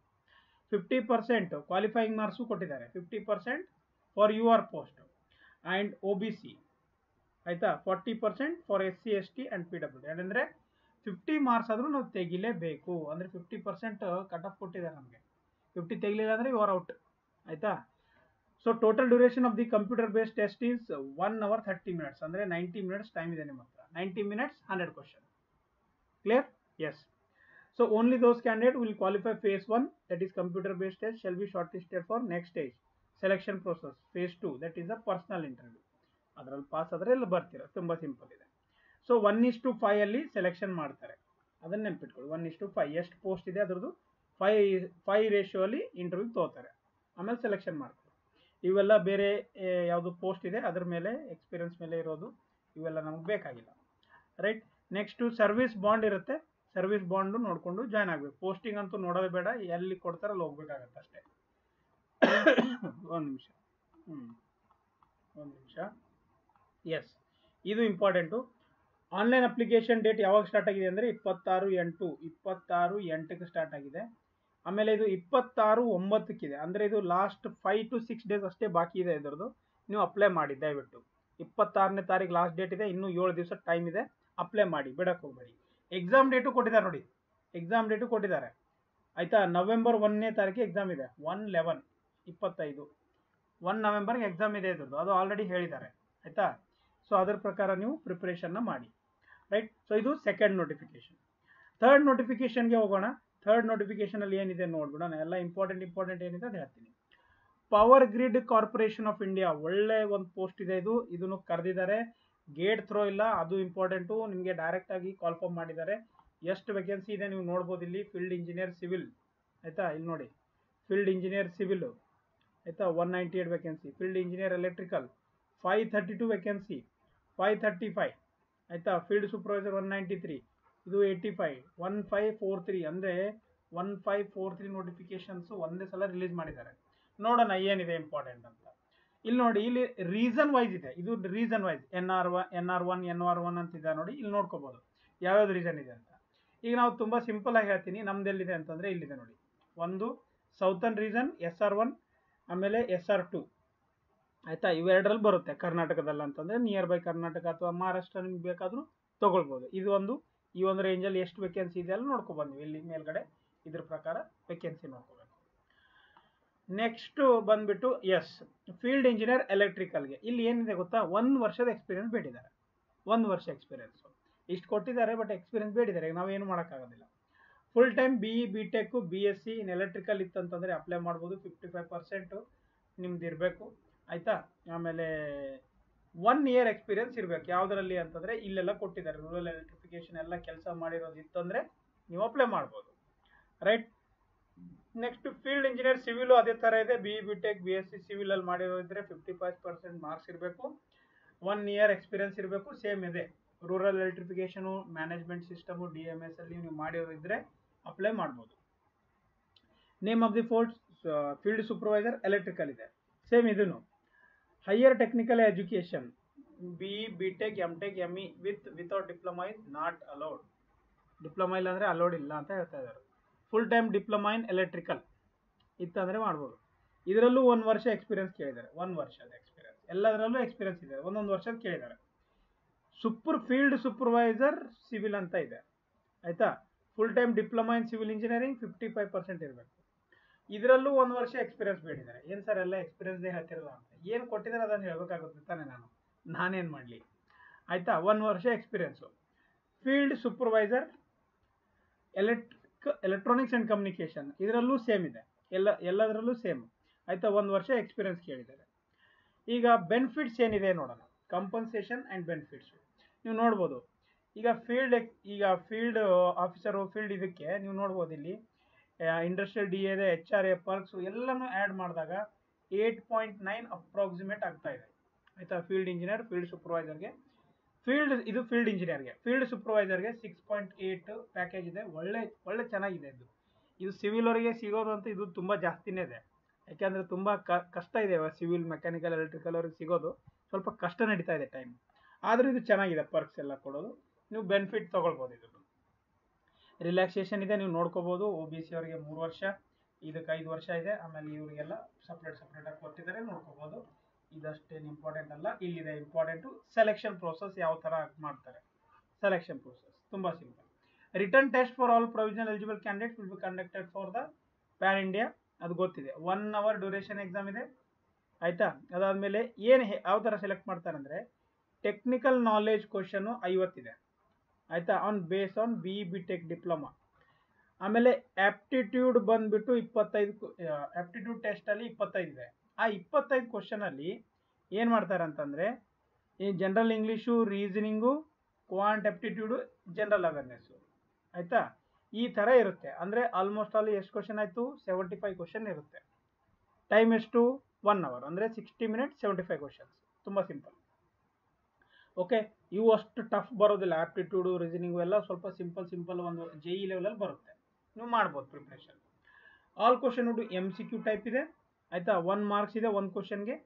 50% ಕ್ವಾಲಿಫೈಯಿಂಗ್ ಮಾರ್ಕ್ಸು ಕೊಟ್ಟಿದ್ದಾರೆ, 50% for your post and OBC. ಆಯಿತಾ. 40% for SC ST and PWD. ಅಂದರೆ 50 ಮಾರ್ಕ್ಸ್ ಆದರೂ ನಾವು ತೆಗಿಲೇಬೇಕು. ಅಂದರೆ 50% ಕಟ್ ಆಫ್ ಕೊಟ್ಟಿದ್ದಾರೆ ನಮಗೆ. 50 ತೆಗಿಲಿಲ್ಲ ಅಂದರೆ ಯು ಆರ್ ಔಟ್. ಆಯಿತಾ. So total duration of the computer based test is 1 hour 30 minutes. ಅಂದರೆ 90 minutes ಟೈಮ್ ಇದೆ ನಿಮ್ಮ ಹತ್ರ. 90 minutes 100 question. Clear? Yes. So only those candidates will qualify phase 1, that is computer based test, shall be shortlisted for next stage selection process. Phase 2, that is a personal interview. ಅದರಲ್ಲಿ pass ಆದರೆ ಎಲ್ಲ ಬರ್ತೀರ. ತುಂಬ simple ಇದೆ. So 1:5 ಅಲ್ಲಿ selection ಮಾಡ್ತಾರೆ, ಅದನ್ನು ನೆನ್ಪಿಟ್ಕೊಳ್ಳಿ. 1:5 ಎಷ್ಟು ಪೋಸ್ಟ್ ಇದೆ ಅದರದ್ದು 5 ರೇಷಿಯೋ ಅಲ್ಲಿ ಇಂಟರ್ವ್ಯೂ ತಗೋತಾರೆ, ಆಮೇಲೆ ಸೆಲೆಕ್ಷನ್ ಮಾಡ್ತಾರೆ. ಇವೆಲ್ಲ ಬೇರೆ ಯಾವುದು ಪೋಸ್ಟ್ ಇದೆ ಅದ್ರ ಮೇಲೆ ಎಕ್ಸ್ಪೀರಿಯನ್ಸ್ ಮೇಲೆ ಇರೋದು, ಇವೆಲ್ಲ ನಮಗೆ ಬೇಕಾಗಿಲ್ಲ. ರೈಟ್. ನೆಕ್ಸ್ಟು ಸರ್ವಿಸ್ ಬಾಂಡ್ ಇರುತ್ತೆ. ಸರ್ವಿಸ್ ಬಾಂಡು ನೋಡಿಕೊಂಡು ಜಾಯ್ನ್ ಆಗಬೇಕು. ಪೋಸ್ಟಿಂಗ್ ಅಂತೂ ನೋಡೋದೇ ಬೇಡ, ಎಲ್ಲಿ ಕೊಡ್ತಾರೆ ಅಲ್ಲಿ ಹೋಗ್ಬೇಕಾಗತ್ತೆ ಅಷ್ಟೇ. ಒಂದು ನಿಮಿಷ. ಎಸ್, ಇದು ಇಂಪಾರ್ಟೆಂಟು. ಆನ್ಲೈನ್ ಅಪ್ಲಿಕೇಶನ್ ಡೇಟ್ ಯಾವಾಗ ಸ್ಟಾರ್ಟ್ ಆಗಿದೆ ಅಂದರೆ 26/8ಕ್ಕೆ ಸ್ಟಾರ್ಟ್ ಆಗಿದೆ. ಆಮೇಲೆ ಇದು 26/9 ಅಂದರೆ ಇದು ಲಾಸ್ಟ್ 5 to 6 days ಅಷ್ಟೇ ಬಾಕಿ ಇದೆ ಇದರದ್ದು. ನೀವು ಅಪ್ಲೈ ಮಾಡಿ ದಯವಿಟ್ಟು. 26ನೇ ತಾರೀಕು ಲಾಸ್ಟ್ ಡೇಟ್ ಇದೆ, ಇನ್ನೂ 7 ದಿವಸ ಟೈಮ್ ಇದೆ. ಅಪ್ಲೈ ಮಾಡಿ, ಬಿಡಕ್ಕೆ ಹೋಗಬೇಡಿ. ಎಕ್ಸಾಮ್ ಡೇಟು ಕೊಟ್ಟಿದ್ದಾರೆ ನೋಡಿ, ಎಕ್ಸಾಮ್ ಡೇಟು ಕೊಟ್ಟಿದ್ದಾರೆ. ಆಯಿತಾ. November 1ನೇ ತಾರೀಕಿಗೆ ಎಕ್ಸಾಮ್ ಇದೆ. 1/11/25 1 ನವೆಂಬರ್ಗೆ ಎಕ್ಸಾಮ್ ಇದೆ ಇದ್ರದ್ದು, ಅದು ಆಲ್ರೆಡಿ ಹೇಳಿದ್ದಾರೆ. ಆಯಿತಾ. ಸೊ ಅದ್ರ ಪ್ರಕಾರ ನೀವು ಪ್ರಿಪ್ರೇಷನ್ನ ಮಾಡಿ. ರೈಟ್. ಸೊ ಇದು ಸೆಕೆಂಡ್ ನೋಟಿಫಿಕೇಶನ್. ಥರ್ಡ್ ನೋಟಿಫಿಕೇಶನ್ಗೆ ಹೋಗೋಣ. ಥರ್ಡ್ ನೋಟಿಫಿಕೇಶನಲ್ಲಿ ಏನಿದೆ ನೋಡ್ಬಿಡೋಣ. ಎಲ್ಲ ಇಂಪಾರ್ಟೆಂಟ್ ಏನಿದೆ ಅದು ಹೇಳ್ತೀನಿ. Power grid corporation of India, ಒಳ್ಳೆ ಒಂದು ಪೋಸ್ಟ್ ಇದೆ ಇದು. ಇದನ್ನು ಕರೆದಿದ್ದಾರೆ, ಗೇಟ್ ಥ್ರೋ ಇಲ್ಲ, ಅದು ಇಂಪಾರ್ಟೆಂಟು. ನಿಮಗೆ ಡೈರೆಕ್ಟಾಗಿ ಕಾಲ್ಫಾರ್ಮ್ ಮಾಡಿದ್ದಾರೆ. ಎಷ್ಟು ವೇಕೆನ್ಸಿ ಇದೆ ನೀವು ನೋಡ್ಬೋದು ಇಲ್ಲಿ. ಫೀಲ್ಡ್ ಇಂಜಿನಿಯರ್ ಸಿವಿಲ್, ಆಯಿತಾ. ಇಲ್ಲಿ ನೋಡಿ, ಫೀಲ್ಡ್ ಇಂಜಿನಿಯರ್ ಸಿವಿಲ್, ಆಯಿತಾ, 198 vacancy. Field engineer electrical 532 vacancy, 535. ಆಯಿತಾ. ಫೀಲ್ಡ್ ಸೂಪರ್ವೈಸರ್ 193, ಇದು 85, 1543. ಅಂದರೆ 1543 ನೋಟಿಫಿಕೇಶನ್ಸು ಒಂದೇ ಸಲ ರಿಲೀಸ್ ಮಾಡಿದ್ದಾರೆ. ನೋಡೋಣ ಏನಿದೆ ಇಂಪಾರ್ಟೆಂಟ್ ಅಂತ. ಇಲ್ಲಿ ನೋಡಿ, ಇಲ್ಲಿ ರೀಸನ್ ವೈಸ್ ಇದೆ. ಇದು ರೀಸನ್ ವೈಸ್ NR1 ಅಂತಿದೆ ನೋಡಿ. ಇಲ್ಲಿ ನೋಡ್ಕೋಬೋದು ಯಾವ್ಯಾವ್ದು ರೀಸನ್ ಇದೆ ಅಂತ. ಈಗ ನಾವು ತುಂಬ ಸಿಂಪಲ್ ಆಗಿ ಹೇಳ್ತೀನಿ. ನಮ್ದೆಲ್ಲಿದೆ ಅಂತಂದರೆ ಇಲ್ಲಿದೆ ನೋಡಿ. ಒಂದು ಸೌತರ್ನ್ ರೀಸನ್ SR1, ಆಮೇಲೆ SR2. ಆಯಿತಾ. ಇವೆರಡರಲ್ಲಿ ಬರುತ್ತೆ ಕರ್ನಾಟಕದಲ್ಲಿ ಅಂತಂದರೆ. ನಿಯರ್ ಬೈ ಕರ್ನಾಟಕ ಅಥವಾ ಮಹಾರಾಷ್ಟ್ರ ನಿಮ್ಗೆ ಬೇಕಾದರೂ ತೊಗೊಳ್ಬೋದು. ಇದು ಒಂದು, ಈ ಒಂದು ರೇಂಜಲ್ಲಿ ಎಷ್ಟು ವೇಕೆನ್ಸಿ ಇದೆ ಅಲ್ಲಿ ನೋಡ್ಕೊಬಂದು ಇಲ್ಲಿ ಮೇಲ್ಗಡೆ ಇದ್ರ ಪ್ರಕಾರ ವೇಕೆನ್ಸಿ ನೋಡ್ಕೋಬೇಕು. ನೆಕ್ಸ್ಟು ಬಂದ್ಬಿಟ್ಟು ಫೀಲ್ಡ್ ಇಂಜಿನಿಯರ್ ಎಲೆಕ್ಟ್ರಿಕಲ್ಗೆ ಇಲ್ಲಿ ಏನಿದೆ ಗೊತ್ತಾ, 1 ವರ್ಷದ ಎಕ್ಸ್ಪೀರಿಯನ್ಸ್ ಬೇಡಿದ್ದಾರೆ. 1 ವರ್ಷ ಎಕ್ಸ್ಪೀರಿಯನ್ಸು ಇಷ್ಟು ಕೊಟ್ಟಿದ್ದಾರೆ, ಬಟ್ ಎಕ್ಸ್ಪೀರಿಯನ್ಸ್ ಬೇಡಿದ್ದಾರೆ. ನಾವೇನು ಮಾಡೋಕ್ಕಾಗೋದಿಲ್ಲ. Full time BE BTech BSc in electrical ಇತ್ತಂತಂದರೆ ಅಪ್ಲೈ ಮಾಡ್ಬೋದು. 55% ನಿಮ್ದು ಇರಬೇಕು. ಆಯಿತಾ. ಆಮೇಲೆ 1 year ಎಕ್ಸ್ಪೀರಿಯನ್ಸ್ ಇರಬೇಕು. ಯಾವುದರಲ್ಲಿ ಅಂತಂದರೆ ಇಲ್ಲೆಲ್ಲ ಕೊಟ್ಟಿದ್ದಾರೆ. ರೂರಲ್ ಎಲೆಕ್ಟ್ರಿಫಿಕೇಶನ್ ಎಲ್ಲ ಕೆಲಸ ಮಾಡಿರೋದು ಇತ್ತಂದರೆ ನೀವು ಅಪ್ಲೈ ಮಾಡ್ಬೋದು. Right. Next field engineer civil ಅದೇ ಥರ ಇದೆ. BE BTech BSc ಸಿವಿಲಲ್ಲಿ ಮಾಡಿರೋದಿದ್ರೆ 55% ಮಾರ್ಕ್ಸ್ ಇರಬೇಕು. 1 year ಎಕ್ಸ್ಪೀರಿಯನ್ಸ್ ಇರಬೇಕು. ಸೇಮ್ ಇದೆ. ರೂರಲ್ ಎಲೆಕ್ಟ್ರಿಫಿಕೇಶನು, ಮ್ಯಾನೇಜ್ಮೆಂಟ್ ಸಿಸ್ಟಮು, DMS ಅಲ್ಲಿ ನೀವು ಮಾಡಿರೋದಿದ್ರೆ ಅಪ್ಲೈ ಮಾಡ್ಬೋದು. Name of the field supervisor electrical ಇದೆ. ಸೇಮ್ ಇದನ್ನು. Higher technical education BE BTech MTech ME without diploma is not allowed. Diploma ಇಲ್ಲ ಅಂದರೆ ಅಲೌಡ್ ಇಲ್ಲ ಅಂತ ಹೇಳ್ತಾ ಇದ್ದಾರೆ. Full time diploma in electrical ಇತ್ತಂದರೆ ಮಾಡ್ಬೋದು. ಇದರಲ್ಲೂ 1 ವರ್ಷ ಎಕ್ಸ್ಪೀರಿಯನ್ಸ್ ಕೇಳಿದ್ದಾರೆ, 1 ವರ್ಷದ ಎಕ್ಸ್ಪೀರಿಯನ್ಸ್, ಎಲ್ಲದರಲ್ಲೂ ಎಕ್ಸ್ಪೀರಿಯನ್ಸ್ ಇದೆ, ಒಂದೊಂದು ವರ್ಷದ ಕೇಳಿದ್ದಾರೆ. ಫೀಲ್ಡ್ ಸೂಪರ್ವೈಸರ್ ಸಿವಿಲ್ ಅಂತ ಇದೆ, ಆಯ್ತಾ. Full time diploma in civil engineering 55% ಇರಬೇಕು. ಇದರಲ್ಲೂ 1 ವರ್ಷ ಎಕ್ಸ್ಪೀರಿಯನ್ಸ್ ಬೇಡಿದ್ದಾರೆ. ಏನು ಸರ್ ಎಲ್ಲ ಎಕ್ಸ್ಪೀರಿಯನ್ಸ್ ಹೇಳ್ತಿರಲ್ಲ ಅಂತ, ಏನು ಕೊಟ್ಟಿದ್ದಾರೆ ಅದನ್ನು ಹೇಳ್ಬೇಕಾಗುತ್ತೆ ತಾನೆ, ನಾನೇನು ಮಾಡಲಿ, ಆಯ್ತಾ. 1 ವರ್ಷ experience. Field supervisor electronics and communication, ಇದರಲ್ಲೂ ಸೇಮ್ ಇದೆ, ಎಲ್ಲದರಲ್ಲೂ ಸೇಮ್, ಆಯ್ತಾ. 1 ವರ್ಷ ಎಕ್ಸ್ಪೀರಿಯನ್ಸ್ ಕೇಳಿದ್ದಾರೆ. ಈಗ ಬೆನಿಫಿಟ್ಸ್ ಏನಿದೆ ನೋಡೋಣ, ಕಂಪನ್ಸೇಷನ್ ಆ್ಯಂಡ್ ಬೆನಿಫಿಟ್ಸು ನೀವು ನೋಡ್ಬೋದು. ಈಗ ಫೀಲ್ಡ್ ಆಫೀಸರು ಫೀಲ್ಡ್ ಇದಕ್ಕೆ ನೀವು ನೋಡ್ಬೋದು ಇಲ್ಲಿ ಇಂಡಸ್ಟ್ರಿಯಲ್ ಡಿ ಎದೆ HRA ಪರ್ಕ್ಸು ಎಲ್ಲನೂ ಆ್ಯಡ್ ಮಾಡಿದಾಗ 8.9 ಅಪ್ರಾಕ್ಸಿಮೇಟ್ ಆಗ್ತಾ ಇದೆ, ಆಯಿತಾ. ಫೀಲ್ಡ್ ಇಂಜಿನಿಯರ್ ಫೀಲ್ಡ್ ಸೂಪರ್ವೈಸರ್ಗೆ ಫೀಲ್ಡ್ ಇಂಜಿನಿಯರ್ಗೆ, ಫೀಲ್ಡ್ ಸೂಪರ್ವೈಸರ್ಗೆ 6.8 ಪ್ಯಾಕೇಜ್ ಇದೆ. ಒಳ್ಳೆ ಚೆನ್ನಾಗಿದೆ. ಇದು ಸಿವಿಲ್ ಅವರಿಗೆ ಸಿಗೋದು ಅಂತ ಇದು ತುಂಬ ಜಾಸ್ತಿನೇ ಇದೆ, ಯಾಕೆಂದರೆ ತುಂಬ ಕಷ್ಟ ಇದೆ. ಸಿವಿಲ್ ಮೆಕ್ಯಾನಿಕಲ್ ಎಲೆಕ್ಟ್ರಿಕಲ್ ಅವ್ರಿಗೆ ಸಿಗೋದು ಸ್ವಲ್ಪ ಕಷ್ಟ ನಡೀತಾ ಇದೆ ಟೈಮ್, ಆದರೂ ಇದು ಚೆನ್ನಾಗಿದೆ, ಪರ್ಕ್ಸ್ ಎಲ್ಲ ಕೊಡೋದು. ನೀವು ಬೆನಿಫಿಟ್ ತೊಗೊಳ್ಬೋದು. ಇದು ರಿಲ್ಯಾಕ್ಸೇಷನ್ ಇದೆ, ನೀವು ನೋಡ್ಕೋಬೋದು. OBC ಅವರಿಗೆ 3 ವರ್ಷ, ಇದಕ್ಕೆ 5 ವರ್ಷ ಇದೆ. ಆಮೇಲೆ ಇವರಿಗೆಲ್ಲ ಸಪ್ರೇಟಾಗಿ ಕೊಟ್ಟಿದ್ದಾರೆ, ನೋಡ್ಕೋಬೋದು. ಇದಷ್ಟೇನು ಇಂಪಾರ್ಟೆಂಟ್ ಅಲ್ಲ. ಇಲ್ಲಿದೆ ಇಂಪಾರ್ಟೆಂಟು, ಸೆಲೆಕ್ಷನ್ ಪ್ರೋಸೆಸ್ ಯಾವ ಥರ ಮಾಡ್ತಾರೆ. ಸೆಲೆಕ್ಷನ್ ಪ್ರೋಸೆಸ್ ತುಂಬ simple. Return test for all provisional eligible candidates will be conducted for the PAN India, ಅದು ಗೊತ್ತಿದೆ. 1 hour ಡ್ಯೂರೇಷನ್ ಎಕ್ಸಾಮ್ ಇದೆ, ಆಯಿತಾ. ಅದಾದಮೇಲೆ ಯಾವ ಥರ ಸೆಲೆಕ್ಟ್ ಮಾಡ್ತಾರೆ ಅಂದರೆ ಟೆಕ್ನಿಕಲ್ ನಾಲೆಜ್ ಕ್ವಶನು 50 ಇದೆ, ಆಯಿತಾ, ಬೇಸ್ ಆನ್ BTech ಡಿಪ್ಲೊಮಾ. ಆಮೇಲೆ ಆ್ಯಪ್ಟಿಟ್ಯೂಡ್ ಬಂದುಬಿಟ್ಟು 25, ಆ್ಯಪ್ಟಿಟ್ಯೂಡ್ ಟೆಸ್ಟಲ್ಲಿ 25 ಇದೆ. ಆ 25 ಕ್ವಶನಲ್ಲಿ ಏನು ಮಾಡ್ತಾರೆ ಅಂತಂದರೆ ಈ general English, reasoning, ಕ್ವಾಂಟ್ aptitude, general awareness, ಆಯಿತಾ. ಈ ಥರ ಇರುತ್ತೆ. ಅಂದರೆ ಆಲ್ಮೋಸ್ಟ್ ಆಲ್ ಎಷ್ಟು ಕ್ವಶನ್ ಆಯಿತು, 75 ಕ್ವಶನ್ ಇರುತ್ತೆ. ಟೈಮ್ ಎಷ್ಟು, 1 hour, ಅಂದರೆ 60 minutes 75 ಕ್ವಶನ್ಸ್. ತುಂಬ ಸಿಂಪಲ್. ಓಕೆ, ಇವು ಅಷ್ಟು ಟಫ್ ಬರೋದಿಲ್ಲ. ಆಪ್ಟಿಟ್ಯೂಡು, ರೀಸನಿಂಗು ಎಲ್ಲ ಸ್ವಲ್ಪ ಸಿಂಪಲ್ ಒಂದು JE ಲೆವೆಲಲ್ಲಿ ಬರುತ್ತೆ, ನೀವು ಮಾಡ್ಬೋದು preparation. All question MCQ type ಇದೆ, ಆಯಿತಾ. 1 marks ಇದೆ 1 ಕ್ವಶನ್ಗೆ.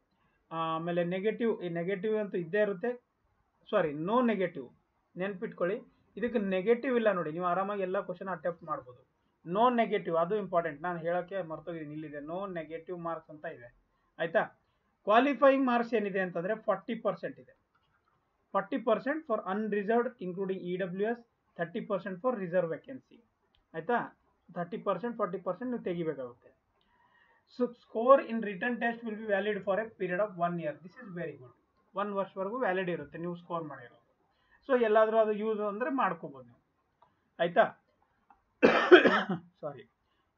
ಆಮೇಲೆ ನೆಗೆಟಿವ್ ಅಂತೂ ಇದ್ದೇ ಇರುತ್ತೆ. ನೋ ನೆಗೆಟಿವ್, ನೆನ್ಪಿಟ್ಕೊಳ್ಳಿ. ಇದಕ್ಕೆ ನೆಗೆಟಿವ್ ಇಲ್ಲ ನೋಡಿ, ನೀವು ಆರಾಮಾಗಿ ಎಲ್ಲ ಕ್ವಶನ್ ಅಟೆಂಪ್ಟ್ ಮಾಡ್ಬೋದು. ನೋ ನೆಗೆಟಿವ್, ಅದು ಇಂಪಾರ್ಟೆಂಟ್, ನಾನು ಹೇಳೋಕ್ಕೆ ಮರ್ತೋಗಿದ್ದೀನಿ. ಇಲ್ಲಿದೆ ನೋ ನೆಗೆಟಿವ್ ಮಾರ್ಕ್ಸ್ ಅಂತ ಇದೆ, ಆಯಿತಾ. ಕ್ವಾಲಿಫೈಯಿಂಗ್ ಮಾರ್ಕ್ಸ್ ಏನಿದೆ ಅಂತಂದರೆ 40% ಇದೆ. 40% for unreserved including EWS, 30% for reserve vacancy, ಆಯಿತಾ. 30%, 40% ನೀವು ತೆಗಿಬೇಕಾಗುತ್ತೆ. So score in written test will be valid for a period of 1 year. This is very good. 1 ವರ್ಷವರೆಗೂ ವ್ಯಾಲಿಡ್ ಇರುತ್ತೆ ನೀವು ಸ್ಕೋರ್ ಮಾಡಿರೋದು. ಸೊ ಎಲ್ಲಾದರೂ ಅದು ಯೂಸ್ ಅಂದರೆ ಮಾಡ್ಕೋಬೋದು ನೀವು, ಆಯಿತಾ.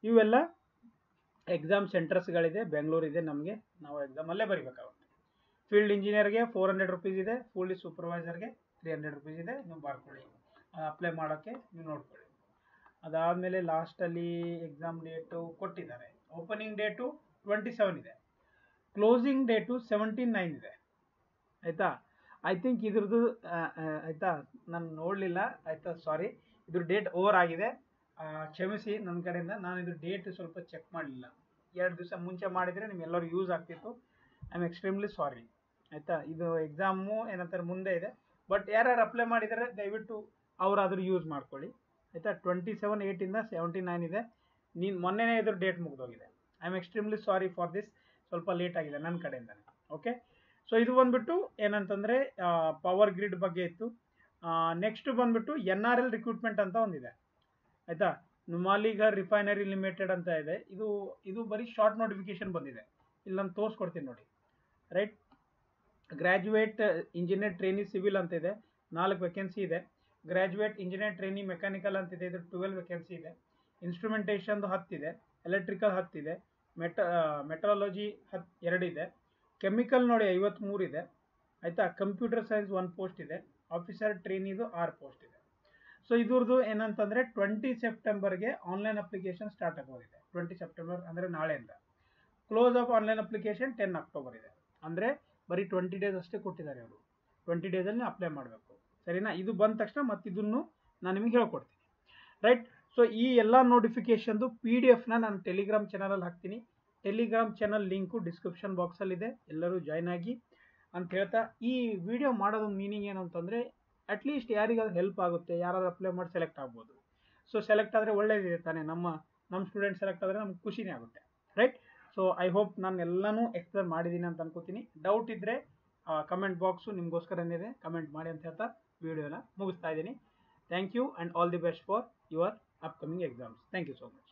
ಇವೆಲ್ಲ ಎಕ್ಸಾಮ್ ಸೆಂಟರ್ಸ್ಗಳಿದೆ. ಬೆಂಗಳೂರಿದೆ ನಮಗೆ, ನಾವು ಎಕ್ಸಾಮಲ್ಲೇ ಬರೀಬೇಕಾಗುತ್ತೆ. ಫೀಲ್ಡ್ ಇಂಜಿನಿಯರ್ಗೆ 400 rupees ಇದೆ, ಫೀಲ್ಡ್ ಸೂಪರ್ವೈಸರ್ಗೆ 300 rupees ಇದೆ. ನೀವು ಬರ್ಕೊಳ್ಳಿ, ಅಪ್ಲೈ ಮಾಡೋಕ್ಕೆ ನೀವು ನೋಡ್ಕೊಳ್ಳಿ. ಅದಾದಮೇಲೆ ಲಾಸ್ಟಲ್ಲಿ ಎಕ್ಸಾಮ್ ಡೇಟು ಕೊಟ್ಟಿದ್ದಾರೆ. ಓಪನಿಂಗ್ ಡೇಟು 27 ಇದೆ, ಕ್ಲೋಸಿಂಗ್ ಡೇಟು 17/9 ಇದೆ, ಆಯಿತಾ. ಐ ಥಿಂಕ್ ಇದ್ರದ್ದು ಆಯಿತಾ, ನಾನು ನೋಡಲಿಲ್ಲ, ಆಯಿತಾ. ಇದ್ರ ಡೇಟ್ ಓವರ್ ಆಗಿದೆ, ಕ್ಷಮಿಸಿ ನನ್ನ ಕಡೆಯಿಂದ. ನಾನು ಇದ್ರ ಡೇಟ್ ಸ್ವಲ್ಪ ಚೆಕ್ ಮಾಡಲಿಲ್ಲ. 2 ದಿವಸ ಮುಂಚೆ ಮಾಡಿದರೆ ನಿಮ್ಗೆಲ್ಲರೂ ಯೂಸ್ ಆಗ್ತಿತ್ತು. ಐ ಆಮ್ ಎಕ್ಸ್ಟ್ರೀಮ್ಲಿ ಸಾರಿ, ಆಯಿತಾ. ಇದು ಎಕ್ಸಾಮು ಏನಂತಾರೆ ಮುಂದೆ ಇದೆ, ಬಟ್ ಯಾರ್ಯಾರು ಅಪ್ಲೈ ಮಾಡಿದ್ದಾರೆ ದಯವಿಟ್ಟು ಅವರಾದರೂ ಯೂಸ್ ಮಾಡ್ಕೊಳ್ಳಿ, ಆಯಿತಾ. 27/8 17/9 ಇದೆ. ಮೊನ್ನೆನೇ ಇದ್ರ ಡೇಟ್ ಮುಗಿದೋಗಿದೆ. I am extremely sorry for this, ಸ್ವಲ್ಪ ಲೇಟ್ ಆಗಿದೆ ನನ್ನ ಕಡೆಯಿಂದನೇ. ಓಕೆ, ಸೊ ಇದು ಬಂದ್ಬಿಟ್ಟು ಏನಂತಂದರೆ ಪವರ್ ಗ್ರಿಡ್ ಬಗ್ಗೆ ಇತ್ತು. ನೆಕ್ಸ್ಟ್ ಬಂದ್ಬಿಟ್ಟು NRL ರಿಕ್ರೂಟ್ಮೆಂಟ್ ಅಂತ ಒಂದಿದೆ, ಆಯಿತಾ. ನುಮಾಲಿಗರ್ ರಿಫೈನರಿ ಲಿಮಿಟೆಡ್ ಅಂತ ಇದೆ. ಇದು ಬರೀ ಶಾರ್ಟ್ ನೋಟಿಫಿಕೇಶನ್ ಬಂದಿದೆ. ಇಲ್ಲಿ ನಾನು ತೋರಿಸ್ಕೊಡ್ತೀನಿ ನೋಡಿ, right. Graduate engineer trainee civil ಅಂತ ಇದೆ, 4 ವೇಕೆನ್ಸಿ ಇದೆ. ಗ್ರ್ಯಾಜುಯೇಟ್ ಇಂಜಿನಿಯರ್ ಟ್ರೈನಿ ಮೆಕ್ಯಾನಿಕಲ್ ಅಂತಿದೆ, ಇದು 12 ವೇಕೆನ್ಸಿ ಇದೆ. ಇನ್ಸ್ಟ್ರೂಮೆಂಟೇಷನ್ದು 10 ಇದೆ, ಎಲೆಕ್ಟ್ರಿಕಲ್ 10 ಇದೆ, ಮೆಟ್ರಾಲಜಿ 2 ಇದೆ, ಕೆಮಿಕಲ್ ನೋಡಿ 53 ಇದೆ, ಆಯಿತಾ. ಕಂಪ್ಯೂಟರ್ ಸೈನ್ಸ್ 1 ಪೋಸ್ಟ್ ಇದೆ, ಆಫೀಸರ್ ಟ್ರೈನಿದು 6 ಪೋಸ್ಟ್ ಇದೆ. ಸೊ ಇದ್ರದ್ದು ಏನಂತಂದರೆ 20 ಸೆಪ್ಟೆಂಬರ್ಗೆ ಆನ್ಲೈನ್ ಅಪ್ಲಿಕೇಶನ್ ಸ್ಟಾರ್ಟ್ ಆಗೋದಿದೆ. 20 ಸೆಪ್ಟೆಂಬರ್ ಅಂದರೆ ನಾಳೆಯಿಂದ. Close of online application 10 October ಇದೆ. ಅಂದರೆ ಬರೀ 20 ಡೇಸ್ ಅಷ್ಟೇ ಕೊಟ್ಟಿದ್ದಾರೆ ಅವರು. 20 ಡೇಸಲ್ಲಿ ಅಪ್ಲೈ ಮಾಡಬೇಕು, ಸರಿನಾ. ಇದು ಬಂದ ತಕ್ಷಣ ಮತ್ತೆ ಇದನ್ನು ನಾನು ನಿಮಗೆ ಹೇಳ್ಕೊಡ್ತೀನಿ, ರೈಟ್. ಸೊ ಈ ಎಲ್ಲ ನೋಟಿಫಿಕೇಶನ್ದು PDF ನಾನು ಟೆಲಿಗ್ರಾಮ್ ಚಾನಲಲ್ಲಿ ಹಾಕ್ತೀನಿ. ಟೆಲಿಗ್ರಾಮ್ ಚಾನಲ್ ಲಿಂಕು ಡಿಸ್ಕ್ರಿಪ್ಷನ್ ಬಾಕ್ಸಲ್ಲಿದೆ, ಎಲ್ಲರೂ ಜಾಯ್ನ್ ಆಗಿ ಅಂತ ಹೇಳ್ತಾ, ಈ ವಿಡಿಯೋ ಮಾಡೋದು ಮೀನಿಂಗ್ ಏನು ಅಂತಂದರೆ ಅಟ್ಲೀಸ್ಟ್ ಯಾರಿಗಾದ್ರೂ ಹೆಲ್ಪ್ ಆಗುತ್ತೆ, ಯಾರಾದ್ರೂ ಅಪ್ಲೈ ಮಾಡಿ ಸೆಲೆಕ್ಟ್ ಆಗ್ಬೋದು. ಸೊ ಸೆಲೆಕ್ಟ್ ಆದರೆ ಒಳ್ಳೇದಿದೆ ತಾನೇ, ನಮ್ಮ ಸ್ಟೂಡೆಂಟ್ ಸೆಲೆಕ್ಟ್ ಆದರೆ ನಮ್ಗೆ ಖುಷಿನೇ ಆಗುತ್ತೆ, ರೈಟ್. ಸೊ ಐ ಹೋಪ್ ನಾನು ಎಲ್ಲನೂ ಎಕ್ಸ್ಪ್ಲೇನ್ ಮಾಡಿದ್ದೀನಿ ಅಂತ ಅನ್ಕೋತೀನಿ. ಡೌಟ್ ಇದ್ದರೆ ಕಮೆಂಟ್ ಬಾಕ್ಸು ನಿಮಗೋಸ್ಕರ ಇದೆ, ಕಮೆಂಟ್ ಮಾಡಿ ಅಂತ ಹೇಳ್ತಾ ವಿಡಿಯೋನ ಮುಗಿಸ್ತಾ ಇದ್ದೀನಿ. Thank you and all the best for your upcoming exams. Thank you so much.